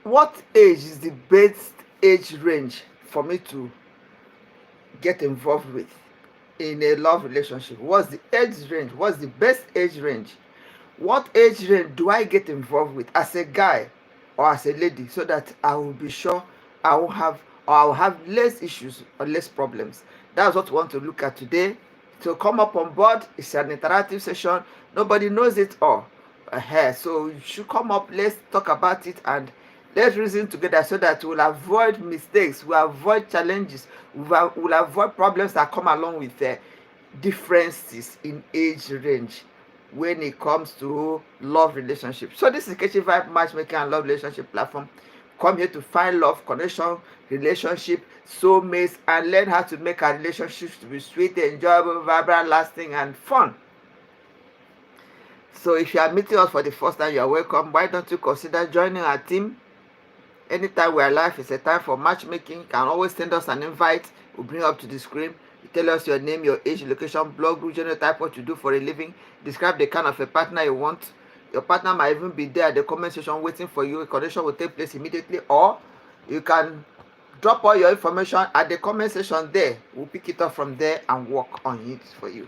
what age is the best age range for me to get involved with in a love relationship? What's the age range? What's the best age range? What age range do I get involved with as a guy or as a lady, so that I will be sure I will have less issues or less problems? That's what we want to look at today. So come up on board. It's an interactive session. Nobody knows it all. So you should come up. Let's talk about it and let's reason together, so that we'll avoid mistakes, we'll avoid challenges, we'll avoid problems that come along with differences in age range when it comes to love relationships. So this is Vibe Matchmaking and Love Relationship Platform. Come here to find love, connection, relationship, soulmates, and learn how to make our relationships to be sweet, enjoyable, vibrant, lasting, and fun. So if you are meeting us for the first time, you are welcome. Why don't you consider joining our team? Anytime we are live, it's a time for matchmaking. You can always send us an invite. We'll bring up to the screen. You tell us your name, your age, location, blog, genotype, what you do for a living. Describe the kind of a partner you want. Your partner might even be there at the comment section waiting for you. A connection will take place immediately, or you can drop all your information at the comment section there. We'll pick it up from there and work on it for you.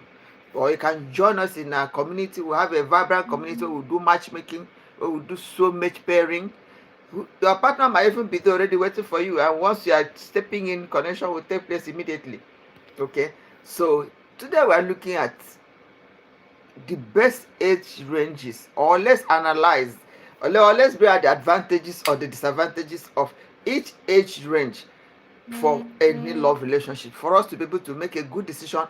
Or you can join us in our community. We have a vibrant community where we do matchmaking, where we do so much pairing. Your partner might even be there already waiting for you, and once you are stepping in, connection will take place immediately. Okay, so today we are looking at the best age ranges, or let's analyze, or let's bring out the advantages or the disadvantages of each age range for any love relationship, for us to be able to make a good decision,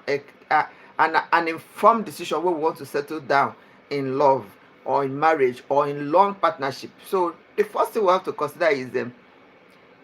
an informed decision where we want to settle down in love or in marriage or in long partnership. So the first thing we have to consider is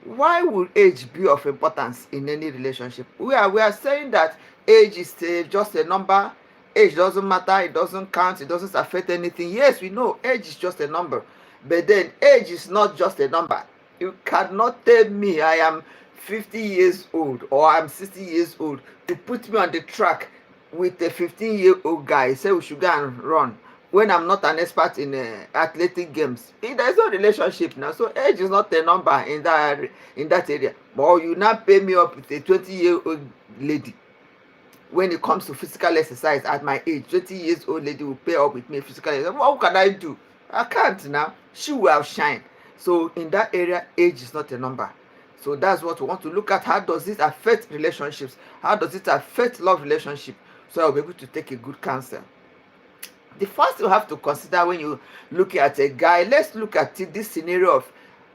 why would age be of importance in any relationship? We are saying that age is just a number. Age doesn't matter, it doesn't count, it doesn't affect anything. Yes, we know age is just a number, but then age is not just a number. You cannot tell me I am 50 years old or I'm 60 years old to put me on the track with a 15-year-old guy, say we should go and run, when I'm not an expert in athletic games. There's no relationship now. So age is not a number in that area. But you now pay me up with a 20-year-old lady. When it comes to physical exercise at my age, 20 years old lady will pay up with me physical exercise. What can I do? I can't now. She will outshine. So in that area, age is not a number. So that's what we want to look at. How does it affect relationships? How does it affect love relationship? So I'll be able to take a good counsel. The first you have to consider when you look at a guy, let's look at this scenario of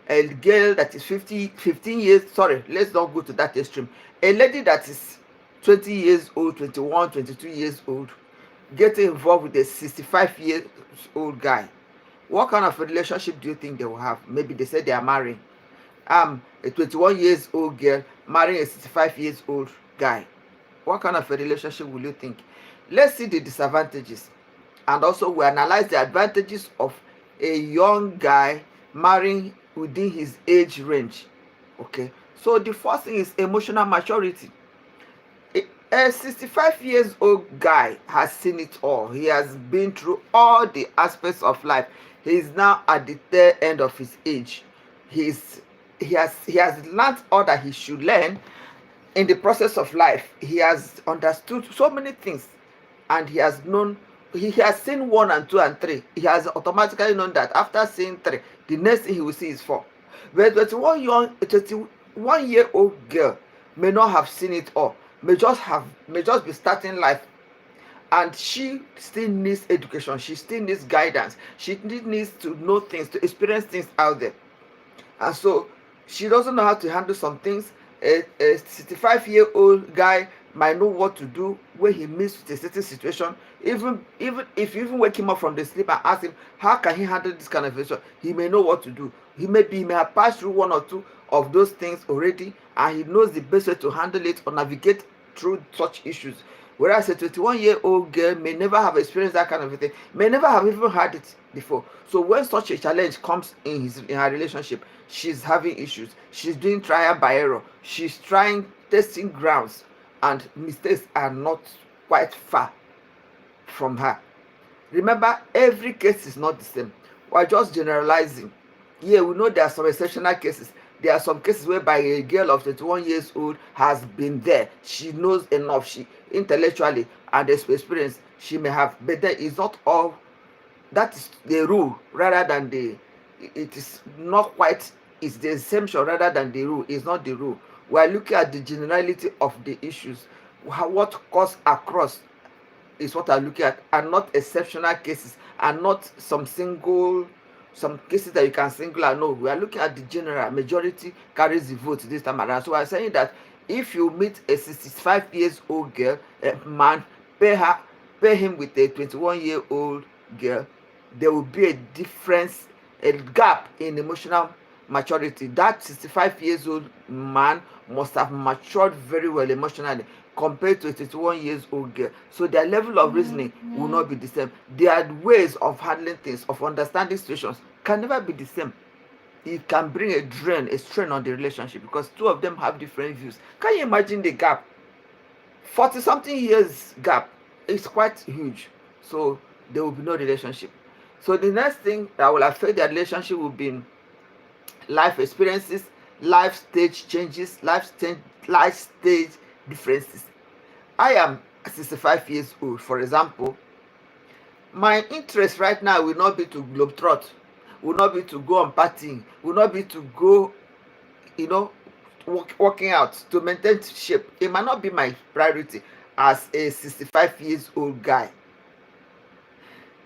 a girl that is 15 years, sorry, let's not go to that extreme. A lady that is 20 years old, 21, 22 years old, getting involved with a 65-year-old guy. What kind of a relationship do you think they will have? Maybe they say they are marrying. A 21-year-old girl marrying a 65-year-old guy. What kind of a relationship will you think? Let's see the disadvantages. And also we analyze the advantages of a young guy marrying within his age range. Okay, so the first thing is emotional maturity. A 65-year-old guy has seen it all. He has been through all the aspects of life. He is now at the tail end of his age. He has learned all that he should learn in the process of life. He has understood so many things, and he has seen 1 and 2 and 3. He has automatically known that after seeing 3, the next thing he will see is 4. But 21-year-old girl may not have seen it all, may just be starting life, and she still needs education, she still needs guidance, she needs to know things, to experience things out there. And so she doesn't know how to handle some things. A 65-year-old guy might know what to do when he meets with a certain situation. Even if you wake him up from the sleep and ask him how can he handle this kind of situation, he may know what to do. He may have passed through 1 or 2 of those things already, and he knows the best way to handle it or navigate through such issues. Whereas a 21-year-old girl may never have experienced that kind of a thing, may never have even had it before. So when such a challenge comes in her relationship, she's having issues. She's doing trial by error. She's trying testing grounds, and mistakes are not quite far from her. Remember, every case is not the same. We're just generalizing. Yeah, we know there are some exceptional cases. There are some cases whereby a girl of 21 years old has been there. She knows enough. She intellectually and experience she may have, but then it's not all. That is the rule rather than the. It is not quite. It's the exemption rather than the rule. It's not the rule. We are looking at the generality of the issues. What cause across is what I'm looking at, and not exceptional cases, and not some cases that you can single out. No, we are looking at the general majority carries the vote this time around. So I'm saying that if you meet a 65 years old girl, a man, pay him with a 21-year-old girl, there will be a difference, a gap in emotional maturity. That 65 years old man must have matured very well emotionally compared to a 21 years old girl. So their level of reasoning will not be the same. Their ways of handling things, of understanding situations can never be the same. It can bring a strain on the relationship because two of them have different views. Can you imagine the gap? 40 something years gap is quite huge. So there will be no relationship. So the next thing that will affect their relationship will be life experiences, life stage changes, life stage differences. I am 65 years old, for example. My interest right now will not be to globetrot, will not be to go on partying, will not be to go, working out to maintain shape. It might not be my priority as a 65 years old guy,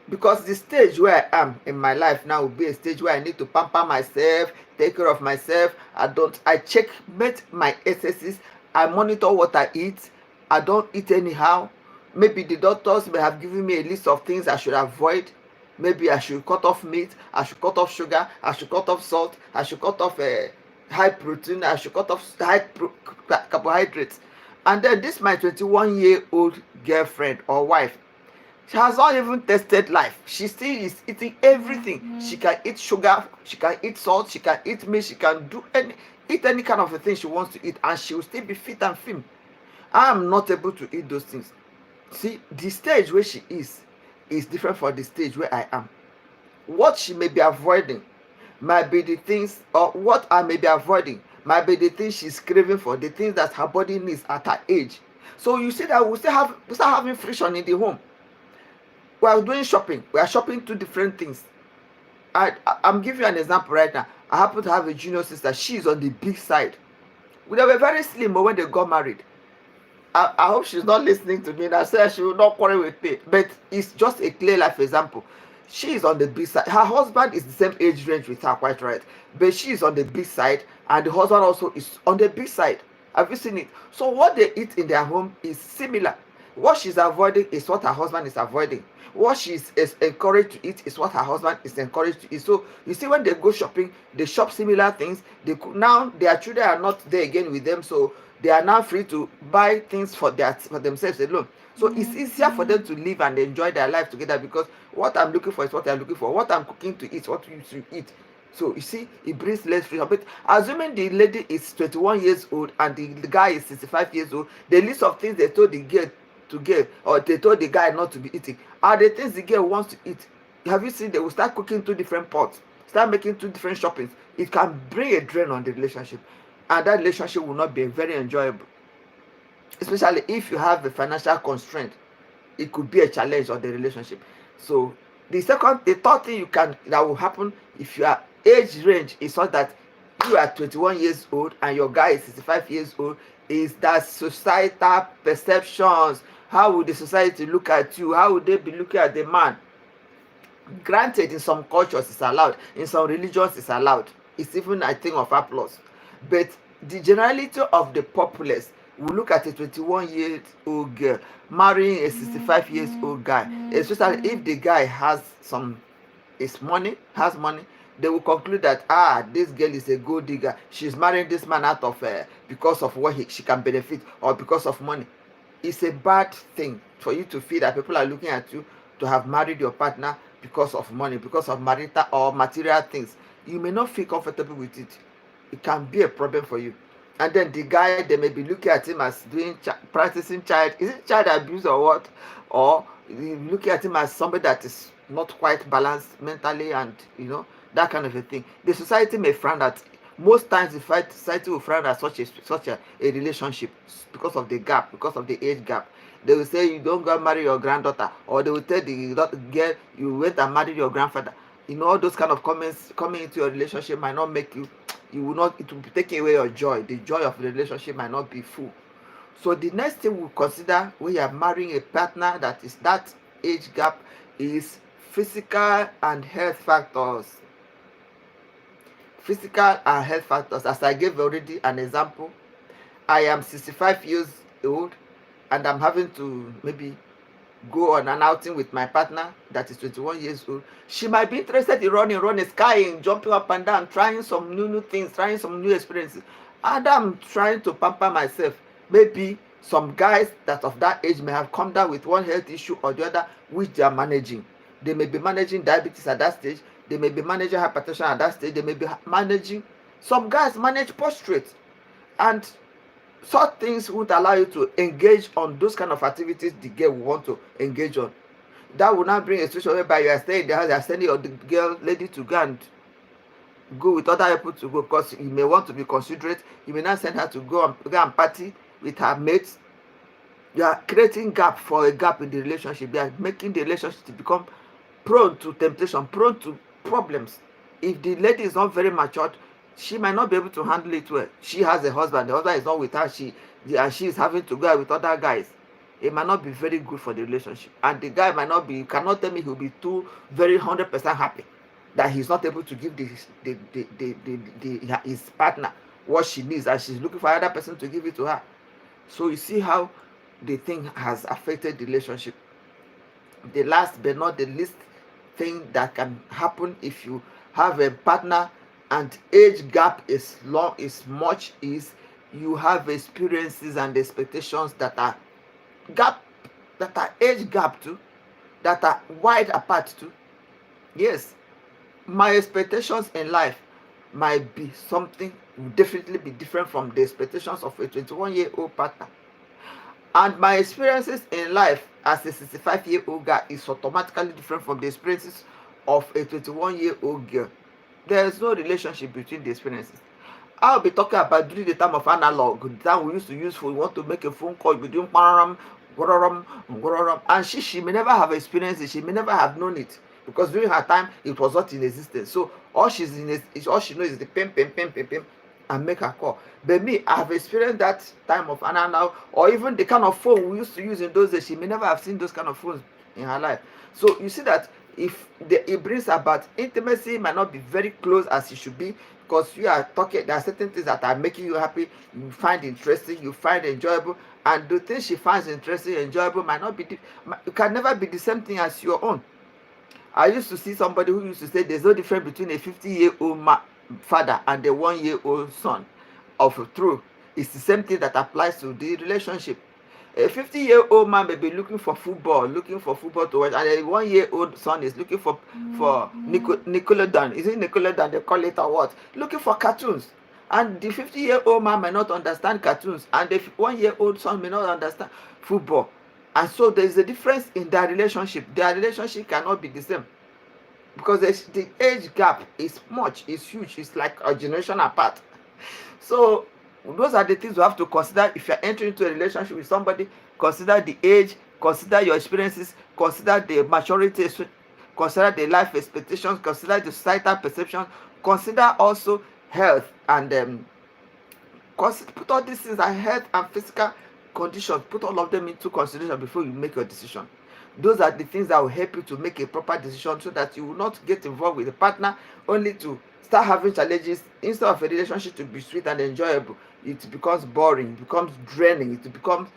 because the stage where I am in my life now will be a stage where I need to pamper myself, take care of myself. I checkmate my excesses, I monitor what I eat, I don't eat anyhow. Maybe the doctors may have given me a list of things I should avoid. Maybe I should cut off meat, I should cut off sugar, I should cut off salt, I should cut off high protein, I should cut off carbohydrates. And then this my 21-year-old girlfriend or wife, she has not even tested life. She still is eating everything. She can eat sugar, she can eat salt, she can eat meat, she can eat any kind of a thing she wants to eat, and she will still be fit and firm. I am not able to eat those things. See, the stage where she is different from the stage where I am. What she may be avoiding might be the things, or what I may be avoiding might be the things she's craving for, the things that her body needs at her age. So you see that we start having friction in the home. We are doing shopping. We are shopping two different things. I'm giving you an example right now. I happen to have a junior sister. She's on the big side. They were very slim when they got married. I hope she's not listening to me. And I said she will not quarrel with me. But it's just a clear life example. She is on the big side. Her husband is the same age range with her, quite right. But she is on the big side, and the husband also is on the big side. Have you seen it? So what they eat in their home is similar. What she's avoiding is what her husband is avoiding. What she's encouraged to eat is what her husband is encouraged to eat. So you see, when they go shopping, they shop similar things. Now their children are not there again with them, so they are now free to buy things for themselves alone. So it's easier for them to live and enjoy their life together, because what I'm looking for is what I'm looking for. What I'm cooking to eat is what you should eat. So you see, it brings less freedom. But assuming the lady is 21 years old and the guy is 65 years old, the list of things they told the girl to get, or they told the guy not to be eating, are the things the girl wants to eat. Have you seen? They will start cooking two different pots, start making two different shoppings. It can bring a drain on the relationship, and that relationship will not be very enjoyable, especially if you have a financial constraint. It could be a challenge on the relationship. So the third thing that will happen if your age range is such that you are 21 years old and your guy is 65 years old, is that societal perceptions. How would the society look at you? How would they be looking at the man? Granted, in some cultures it's allowed, in some religions it's allowed, it's even a thing of applause, but the generality of the populace will look at a 21-year-old girl marrying a 65-year-old guy, especially if the guy has money, they will conclude that this girl is a gold digger. She's marrying this man out of because of what she can benefit, or because of money. It's a bad thing for you to feel that people are looking at you to have married your partner because of money, because of marital or material things. You may not feel comfortable with it. It can be a problem for you. And then the guy, they may be looking at him as practicing child abuse or what, or looking at him as somebody that is not quite balanced mentally, and that kind of a thing. The society may frown at, most times the society will frown at such a relationship because of the gap, because of the age gap. They will say you don't go marry your granddaughter, or they will tell the girl you went and married your grandfather. All those kind of comments coming into your relationship might not make you will not, it will be taking away your joy. The joy of the relationship might not be full. So the next thing we'll consider when you are marrying a partner that is that age gap is physical and health factors. Physical and health factors, as I gave already an example. I am 65 years old and I'm having to maybe go on an outing with my partner that is 21 years old. She might be interested in running, skying, jumping up and down, trying some new things, trying some new experiences. And I'm trying to pamper myself. Maybe some guys that of that age may have come down with one health issue or the other which they are managing. They may be managing diabetes at that stage. They may be managing hypertension at that stage. They may be managing, some guys manage prostrate, and such things won't allow you to engage on those kind of activities the girl will want to engage on. That will not bring a situation whereby you are staying in the house, you are sending your girl lady to go with other people to go, because you may want to be considerate. You may not send her to go and party with her mates. You are creating gap for a gap in the relationship. You are making the relationship to become prone to temptation, prone to problems. If the lady is not very matured, she might not be able to handle it well. She has a husband, the husband is not with her, and she is having to go out with other guys. It might not be very good for the relationship, and the guy might not be, you cannot tell me he'll be too very 100% happy that he's not able to give his partner what she needs, and she's looking for another person to give it to her. So you see how the thing has affected the relationship. The last but not the least thing that can happen if you have a partner and age gap is much is you have experiences and expectations that are age gap too, that are wide apart too. Yes, my expectations in life might be something, will definitely be different from the expectations of a 21-year-old partner. And my experiences in life as a 65-year-old guy is automatically different from the experiences of a 21-year-old girl. There is no relationship between the experiences. I'll be talking about during the time of analog, the time we used to use for, we want to make a phone call, you'll be doing and she may never have experienced it, she may never have known it, because during her time it was not in existence. So all she knows is the pim and make her call. But me, I have experienced that time of analog, or even the kind of phone we used to use in those days. She may never have seen those kind of phones in her life. So you see that if it brings about intimacy, might not be very close as it should be, because you are talking, there are certain things that are making you happy, you find interesting, you find enjoyable, and the things she finds interesting, enjoyable might not be, it can never be the same thing as your own. I used to see somebody who used to say there's no difference between a 50-year-old father and a 1-year-old son. Of true, it's the same thing that applies to the relationship. A 50-year-old man may be looking for football to watch, and a 1-year-old son is looking for Nickelodeon. Is it Nickelodeon they call it, or what? Looking for cartoons. And the 50-year-old man may not understand cartoons, and the 1-year-old son may not understand football. And so there is a difference in their relationship. Their relationship cannot be the same, because the age gap is huge. It's like a generation apart. So those are the things you have to consider if you're entering into a relationship with somebody. Consider the age, consider your experiences, consider the maturity, consider the life expectations, consider the societal perception, consider also health, and put all these things, and health and physical conditions, put all of them into consideration before you make your decision. Those are the things that will help you to make a proper decision, so that you will not get involved with a partner only to start having challenges. Instead of a relationship to be sweet and enjoyable, it becomes boring, it becomes draining, it becomes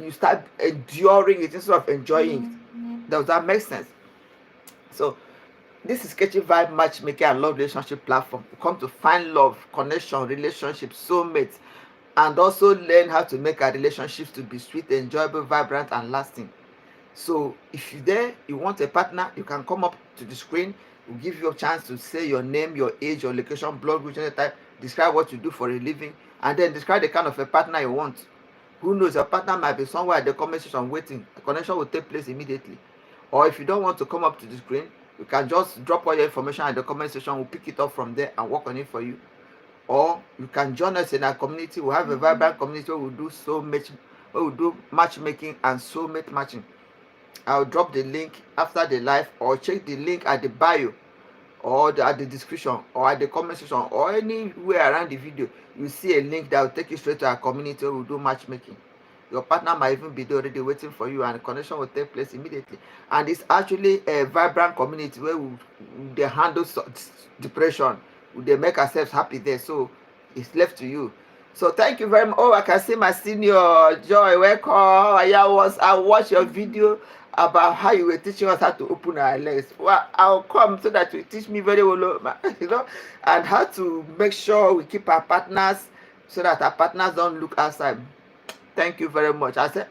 you start enduring it instead of enjoying it. Does that make sense? So this is Catchy Vibe Matchmaking and Love Relationship Platform. You come to find love, connection, relationship, soulmates, and also learn how to make our relationships to be sweet, enjoyable, vibrant, and lasting. So if you want a partner, you can come up to the screen. We'll give you a chance to say your name, your age, your location, blog, regional type, describe what you do for a living, and then describe the kind of a partner you want. Who knows, your partner might be somewhere at the comment section waiting. A connection will take place immediately. Or if you don't want to come up to the screen, you can just drop all your information in the comment section. We'll pick it up from there and work on it for you. Or you can join us in our community. We have a vibrant community where we do matchmaking and soulmate matching. I'll drop the link after the live, or check the link at the bio, or at the description, or at the comment section, or anywhere around the video. You see a link that will take you straight to our community where we do matchmaking. Your partner might even be there already waiting for you, and the connection will take place immediately. And it's actually a vibrant community where they handle depression, they make ourselves happy there. So it's left to you. So thank you very much. Oh, I can see my senior Joy. Welcome. I watched your video about how you were teaching us how to open our legs. Well, I'll come so that you teach me very well, and how to make sure we keep our partners so that our partners don't look outside. Thank you very much. I said,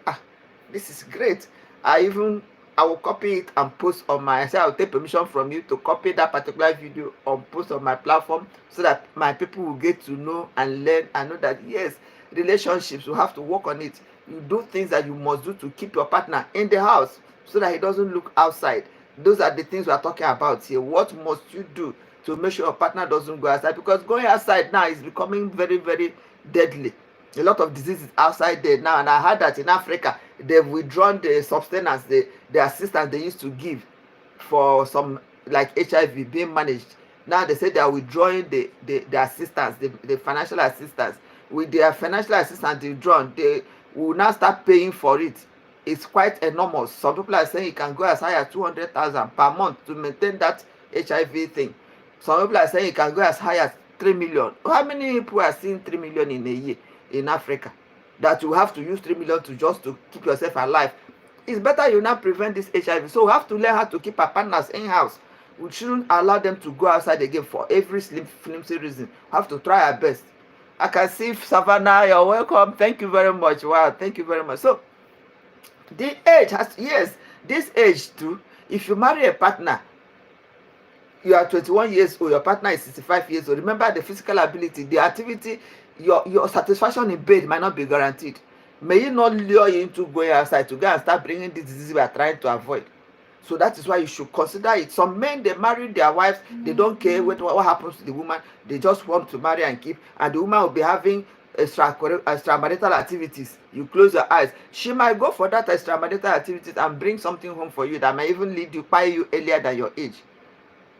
this is great. I will copy it and post on I said I'll take permission from you to copy that particular video and post on my platform so that my people will get to know and learn and know that yes, relationships, you have to work on it. You do things that you must do to keep your partner in the house so that he doesn't look outside. Those are the things we are talking about here. What must you do to make sure your partner doesn't go outside? Because going outside now is becoming very, very deadly. A lot of diseases outside there now, and I heard that in Africa they've withdrawn the sustenance, the assistance they used to give for some like HIV being managed. Now they say they are withdrawing the assistance, the financial assistance. With their financial assistance withdrawn, they will now start paying for it. It's quite enormous. Some people are saying it can go as high as 200,000 per month to maintain that HIV thing. Some people are saying it can go as high as 3 million. How many people are seeing 3 million in a year in Africa? That you have to use 3 million to keep yourself alive. It's better you now prevent this HIV. So we have to learn how to keep our partners in-house. We shouldn't allow them to go outside again for every flimsy reason. We have to try our best. I can see Savannah, you're welcome. Thank you very much. Wow, thank you very much. So the age has, yes, this age too, if you marry a partner, you are 21 years old, your partner is 65 years old, remember the physical ability, the activity, your satisfaction in bed might not be guaranteed. May it not lure you into going outside to go and start bringing this disease we are trying to avoid. So that is why you should consider it. Some men, they marry their wives, they don't care what happens to the woman, they just want to marry and keep, and the woman will be having extramarital activities. You close your eyes, she might go for that extramarital activities and bring something home for you that might even lead you earlier than your age,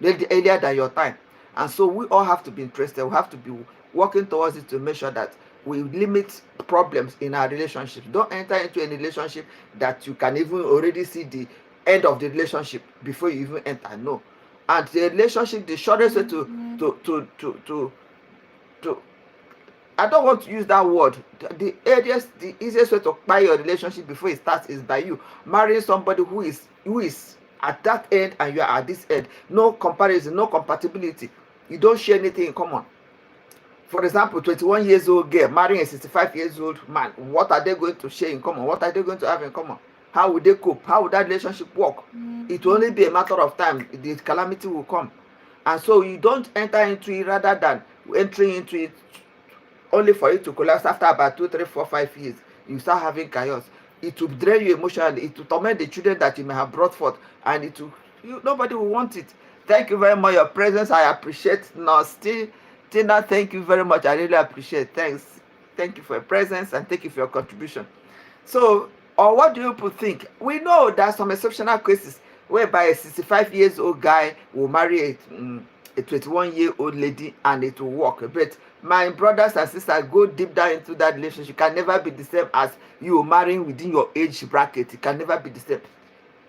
earlier than your time. And so we all have to be interested. We have to be working towards it to make sure that we limit problems in our relationships. Don't enter into a relationship that you can even already see the end of the relationship before you even enter. No. And the relationship, the shortest way to I don't want to use that word. The easiest way to buy your relationship before it starts is by you marrying somebody who is at that end and you are at this end. No comparison, no compatibility. You don't share anything in common. For example, 21 years old girl marrying a 65 years old man. What are they going to share in common? What are they going to have in common? How would they cope? How would that relationship work? It will only be a matter of time. The calamity will come. And so you don't enter into it rather than entering into it only for it to collapse after about 2, 3, 4, 5 years. You start having chaos. It will drain you emotionally. It will torment the children that you may have brought forth. And nobody will want it. Thank you very much. Your presence, I appreciate. Now, Tina, thank you very much. I really appreciate. Thanks. Thank you for your presence and thank you for your contribution. So, or what do people think? We know there are some exceptional cases whereby a 65 years old guy will marry a 21-year-old lady and it will work. But my brothers and sisters, go deep down into that relationship. It can never be the same as you marrying within your age bracket. It can never be the same.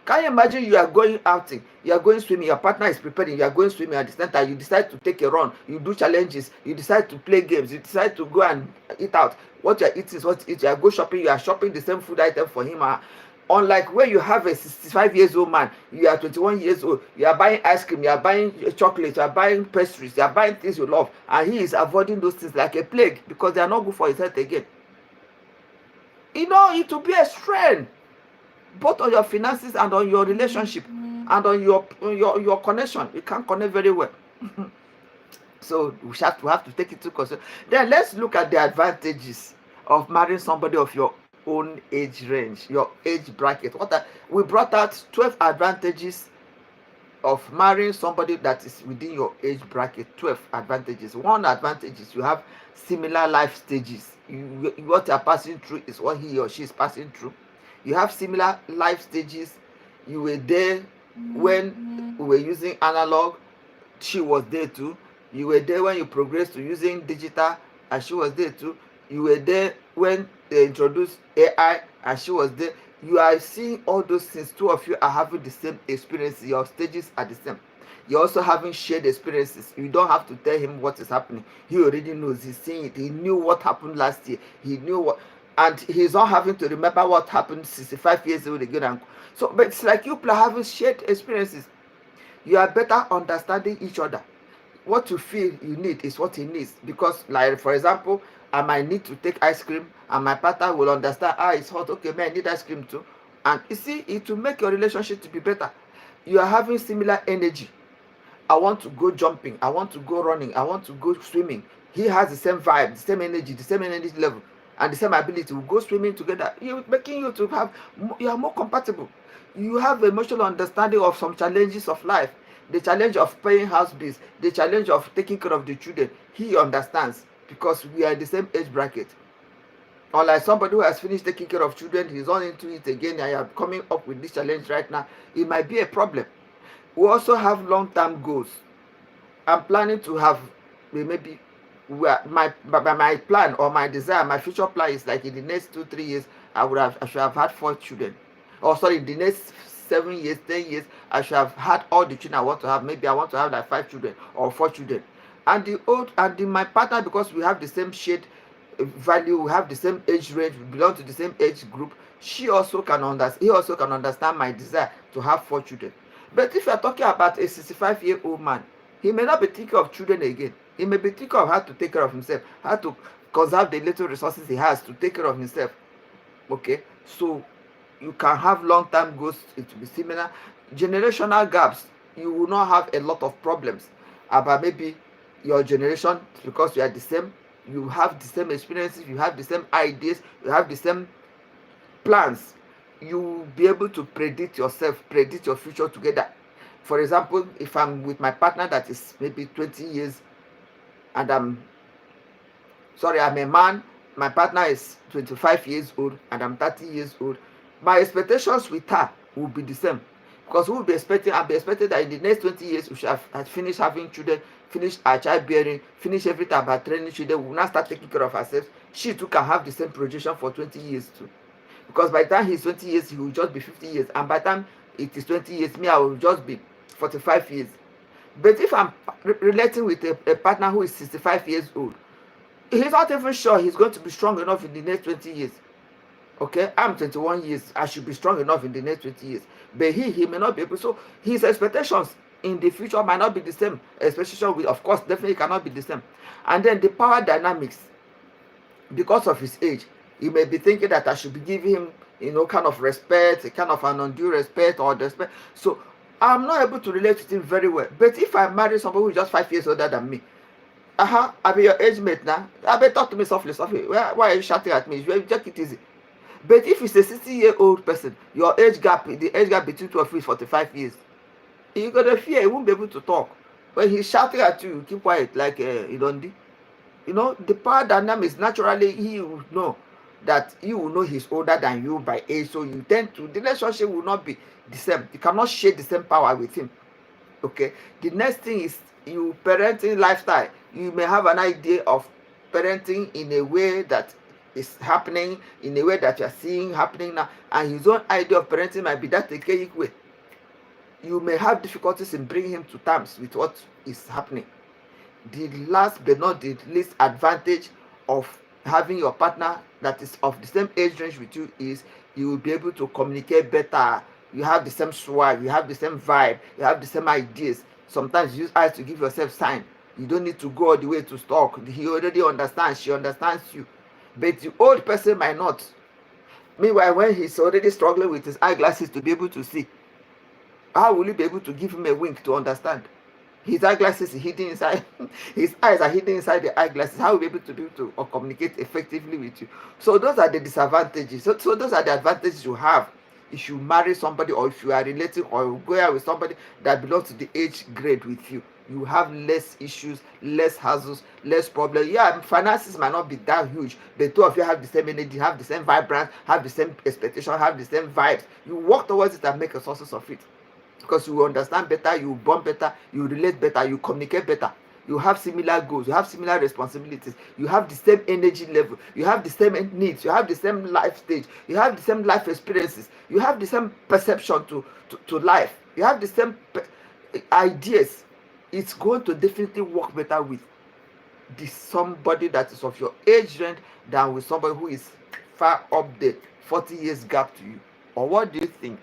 Can you imagine you are going outing, you are going swimming, your partner is preparing, you are going swimming at the same time, you decide to take a run, you do challenges, you decide to play games, you decide to go and eat out. What you are eating is what you eat. You are go shopping, you are shopping the same food item for him. Unlike where you have a 65 years old man, you are 21 years old, you are buying ice cream, you are buying chocolate, you are buying pastries, you are buying things you love, and he is avoiding those things like a plague because they are not good for his health again. It will be a strain both on your finances and on your relationship and on your connection. You can't connect very well. So we have to take it into consideration. Then let's look at the advantages of marrying somebody of your own age range, your age bracket. We brought out 12 advantages of marrying somebody that is within your age bracket. 12 advantages. One advantage is you have similar life stages. What you are passing through is what he or she is passing through. You have similar life stages. You were there when we were using analog, she was there too. You were there when you progressed to using digital, and she was there too. You were there when they introduced AI, and she was there. You are seeing all those things. Two of you are having the same experiences. Your stages are the same. You're also having shared experiences. You don't have to tell him what is happening. He already knows. He's seeing it. He knew what happened last year. He knew what, and he's not having to remember what happened 65 years ago again. And so, but it's like you are having shared experiences. You are better understanding each other. What you feel you need is what he needs. Because, like, for example, I might need to take ice cream, and my partner will understand, it's hot, okay, man, I need ice cream too. And you see, it will make your relationship to be better. You are having similar energy. I want to go jumping, I want to go running, I want to go swimming. He has the same vibe, the same energy level, and the same ability. We go swimming together. You're making you to have, you are more compatible. You have emotional understanding of some challenges of life. The challenge of paying house bills, the challenge of taking care of the children. He understands because we are in the same age bracket. Unlike somebody who has finished taking care of children, he's on into it again, and you're coming up with this challenge right now. It might be a problem. We also have long-term goals. I'm planning to have maybe my plan or my desire, my future plan is like in the next 2-3 years, I should have had 4 children. Or sorry, in the next 7 years, 10 years, I should have had all the children I want to have. Maybe I want to have like 5 children or 4 children. And my partner, because we have the same shade value, we have the same age range, we belong to the same age group, he also can understand my desire to have 4 children. But if you are talking about a 65-year-old man, he may not be thinking of children again. He may be thinking of how to take care of himself, how to conserve the little resources he has to take care of himself. Okay, so you can have long-term goals. It will be similar. Generational gaps, you will not have a lot of problems about maybe your generation, because you are the same. You have the same experiences, you have the same ideas, you have the same plans. You will be able to predict yourself, predict your future together. For example, if I'm with my partner that is maybe 20 years, and I'm a man, my partner is 25 years old, and I'm 30 years old, my expectations with her will be the same. Because I'll be expecting that in the next 20 years, we should have finished having children, finished our childbearing, finished everything about training children. We will now start taking care of ourselves. She too can have the same projection for 20 years too. Because by the time he's 20 years, he will just be 50 years. And by the time it is 20 years, me, I will just be 45 years. But if I'm relating with a partner who is 65 years old, he's not even sure he's going to be strong enough in the next 20 years. Okay, I'm 21 years. I should be strong enough in the next 20 years. But he may not be able. So his expectations in the future might not be the same. Expectation will, of course, definitely cannot be the same. And then the power dynamics, because of his age, he may be thinking that I should be giving him, kind of respect, kind of an undue respect or respect. So I'm not able to relate with him very well. But if I marry somebody who is just 5 years older than me, I be your age mate now. I better talk to me softly. Why are you shouting at me? You take it easy. But if it's a 60-year-old person, the age gap between two of you is 45 years. You got to fear, he won't be able to talk. When he's shouting at you, you keep quiet like you don't do. The power dynamics, naturally, he will know that you will know he's older than you by age. So you tend to, the relationship will not be the same. You cannot share the same power with him. Okay. The next thing is you parenting lifestyle. You may have an idea of parenting in a way that is happening, in a way that you are seeing happening now, and his own idea of parenting might be that archaic way. You may have difficulties in bringing him to terms with what is happening. The last but not the least advantage of having your partner that is of the same age range with you is you will be able to communicate better. You have the same swag, you have the same vibe, you have the same ideas. Sometimes you use eyes to give yourself sign. You don't need to go all the way to talk. He already understands, she understands you. But the old person might not. Meanwhile, when he's already struggling with his eyeglasses to be able to see, how will you be able to give him a wink to understand? His eyeglasses is hidden inside his eyes are hidden inside the eyeglasses. How will be able to or communicate effectively with you? So those are the disadvantages. So those are the advantages you have if you marry somebody, or if you are relating or you go out with somebody that belongs to the age grade with you. You have less issues, less hassles, less problem. Yeah, finances might not be that huge, but two of you have the same energy, have the same vibrance, have the same expectation, have the same vibes. You work towards it and make a success of it, because you understand better, you bond better, you relate better, you communicate better. You have similar goals, you have similar responsibilities, you have the same energy level, you have the same needs, you have the same life stage, you have the same life experiences, you have the same perception to life, you have the same ideas. It's going to definitely work better with the somebody that is of your age range than with somebody who is far up there, 40 years gap to you. Or what do you think?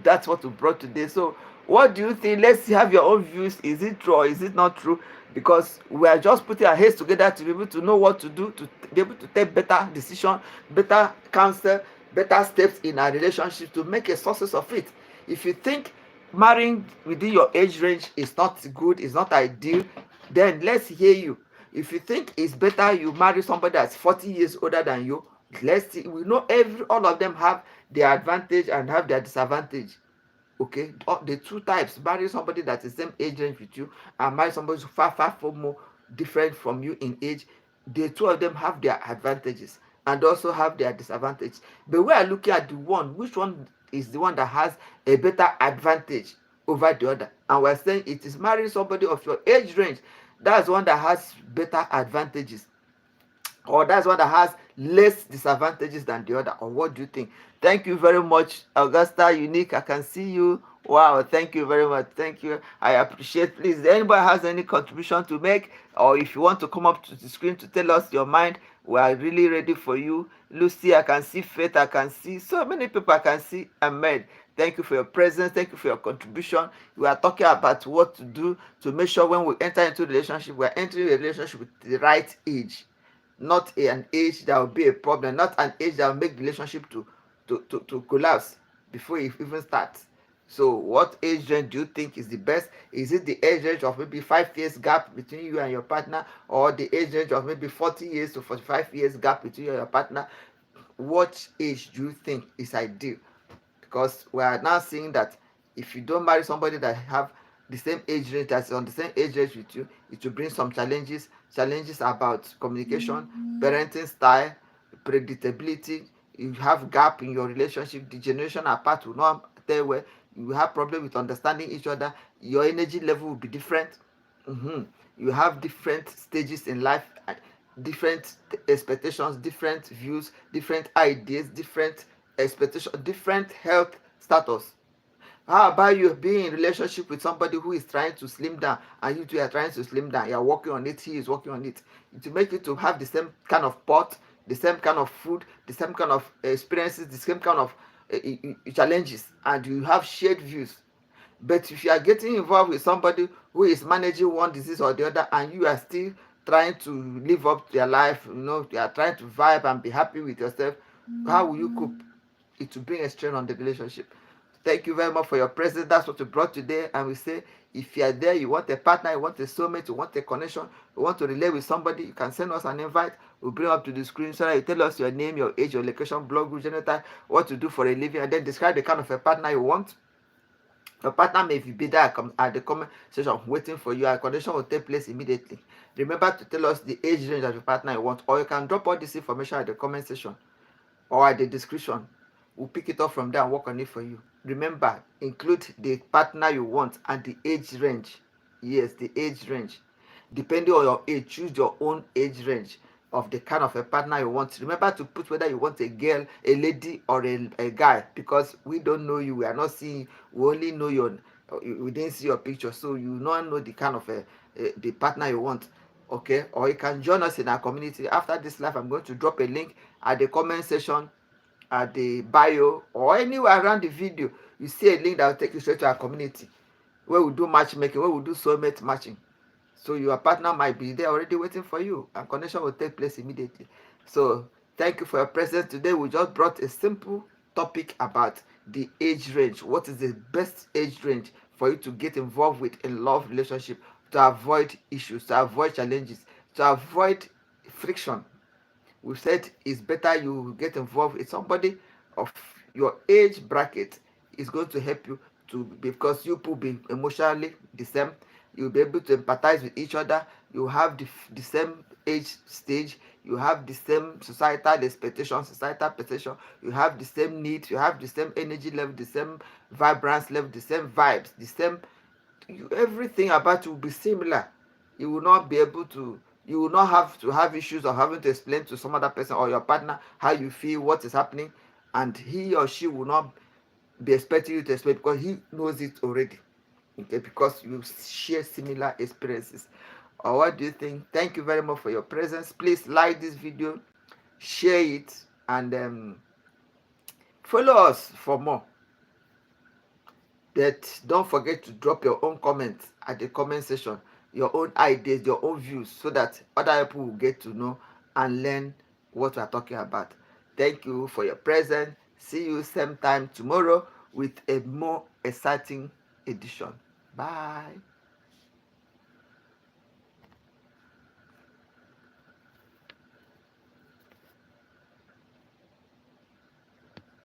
That's what we brought today. So what do you think? Let's have your own views. Is it true or is it not true? Because we are just putting our heads together to be able to know what to do, to be able to take better decision, better counsel, better steps in our relationship to make a success of it. If you think marrying within your age range is not good, is not ideal, then let's hear you. If you think it's better you marry somebody that's 40 years older than you, let's see. We know all of them have their advantage and have their disadvantage. Okay, the two types: marry somebody that's the same age range with you, and marry somebody who's far more different from you in age. The two of them have their advantages and also have their disadvantages, but we are looking at the one, which one is the one that has a better advantage over the other, and we're saying it is marrying somebody of your age range. That's one that has better advantages, or that's one that has less disadvantages than the other. Or what do you think? Thank you very much, Augusta Unique. I can see you. Wow, thank you very much. Thank you. I appreciate. Please, if anybody has any contribution to make, or if you want to come up to the screen to tell us your mind, we are really ready for you. Lucy, I can see. Faith, I can see. So many people I can see. Ahmed, thank you for your presence. Thank you for your contribution. We are talking about what to do to make sure when we enter into a relationship, we are entering a relationship with the right age, not an age that will be a problem, not an age that will make the relationship to collapse before it even starts. So what age range do you think is the best? Is it the age range of maybe 5 years gap between you and your partner, or the age range of maybe 40 years to 45 years gap between you and your partner? What age do you think is ideal? Because we are now seeing that if you don't marry somebody that have the same age range, that's on the same age range with you, it will bring some challenges about communication, parenting style, predictability. You have gap in your relationship, the generation apart will not tell where you have problem with understanding each other. Your energy level will be different. You have different stages in life, different expectations, different views, different ideas, different expectations, different health status. How about you being in relationship with somebody who is trying to slim down, and you two are trying to slim down? You're working on it, he is working on it. To make it to have the same kind of pot, the same kind of food, the same kind of experiences, the same kind of challenges, and you have shared views. But if you are getting involved with somebody who is managing one disease or the other, and you are still trying to live up to their life, you are trying to vibe and be happy with yourself, how will you cope? It will bring a strain on the relationship. Thank you very much for your presence. That's what we brought today. And we say, if you are there, you want a partner, you want a soulmate, you want a connection, you want to relate with somebody, you can send us an invite. We'll bring up to the screen so that you tell us your name, your age, your location, blog, group, genotype, what to do for a living, and then describe the kind of a partner you want. Your partner may be there at the comment section waiting for you. Our connection will take place immediately. Remember to tell us the age range of your partner you want, or you can drop all this information at the comment section or at the description. We'll pick it up from there and work on it for you. Remember, include the partner you want and the age range. Yes, the age range. Depending on your age, choose your own age range of the kind of a partner you want. Remember to put whether you want a girl, a lady, or a guy, because we don't know you. We are not seeing. We only know your. We didn't see your picture, so you don't know the kind of the partner you want. Okay, or you can join us in our community. After this live, I'm going to drop a link at the comment section, at the bio, or anywhere around the video. You see a link that will take you straight to our community, where we do matchmaking, where we do soulmate matching. So your partner might be there already waiting for you, and connection will take place immediately. So thank you for your presence today. We just brought a simple topic about the age range. What is the best age range for you to get involved with in love relationship, to avoid issues, to avoid challenges, to avoid friction. We said it's better you get involved with somebody of your age bracket. Is going to help you to, because you people be emotionally the same, you'll be able to empathize with each other, you have the same age stage, you have the same societal expectation, societal perception, you have the same needs, you have the same energy level, the same vibrance level, the same vibes, the same, everything about you will be similar. You will not be able to, you will not have to have issues of having to explain to some other person or your partner how you feel, what is happening, and he or she will not be expecting you to explain because he knows it already. Okay, because you share similar experiences. Or what do you think? Thank you very much for your presence. Please like this video, share it, and follow us for more. But don't forget to drop your own comments at the comment section, your own ideas, your own views, so that other people will get to know and learn what we are talking about. Thank you for your presence. See you same time tomorrow with a more exciting edition. Bye.